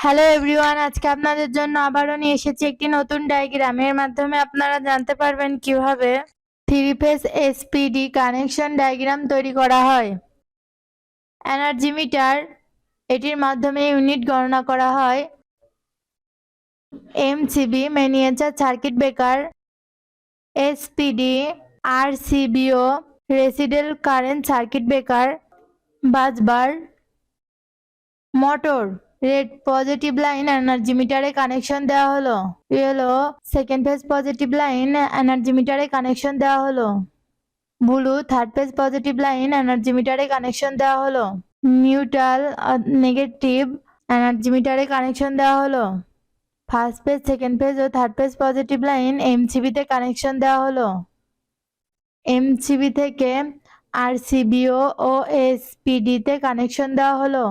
Hello everyone, আজকে আপনাদের জন্য আবারও নিয়ে এসেছি একটি নতুন ডায়াগ্রাম। এর মাধ্যমে আপনারা জানতে পারবেন কিভাবে three phase SPD connection diagram তৈরি করা হয়। এনার্জি মিটার, এটির মাধ্যমে ইউনিট গণনা করা হয়। MCB miniature circuit breaker, SPD, RCBO residual current circuit breaker, busbar, motor. Red positive line energy মিটারে কানেকশন দেওয়া হলো। Yellow second phase positive line energy মিটারে কানেকশন দেওয়া হলো। Blue third phase positive line energy মিটারে কানেকশন দেওয়া হলো। Neutral negative energy মিটারে কানেকশন দেওয়া হলো। ফার্স্ট ফেজ সেকেন্ড ফেজ ও third phase positive line MCB তে কানেকশন দেওয়া হলো। এমসিবি থেকে আরসিবিও ও এসপিডি তে কানেকশন দেওয়া হলো।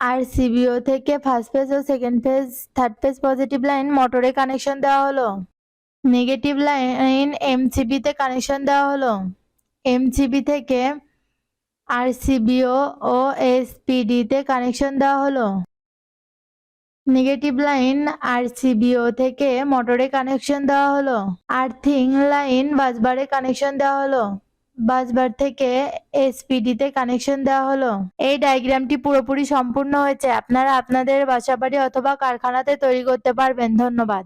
আরসিবিও থেকে ফার্স্ট ফেজ ও second phase third phase positive line মোটরে কানেকশন দেওয়া হলো। নেগেটিভ লাইন এমসিবি তে কানেকশন দেওয়া হলো। এমসিবি থেকে আরসিবিও ও এসপিডি তে কানেকশন দেওয়া হলো। নেগেটিভ লাইন আরসিবিও থেকে মোটরে কানেকশন দেওয়া হলো। আর্থিং লাইন বাসবারে কানেকশন দেওয়া হলো। বাসবার থেকে এসপিডি তে কানেকশন দেওয়া হলো। এই ডায়াগ্রামটি পুরোপুরি সম্পূর্ণ হয়েছে। আপনারা আপনাদের বাসাবাড়ি অথবা কারখানাতে তৈরি করতে পারবেন। ধন্যবাদ।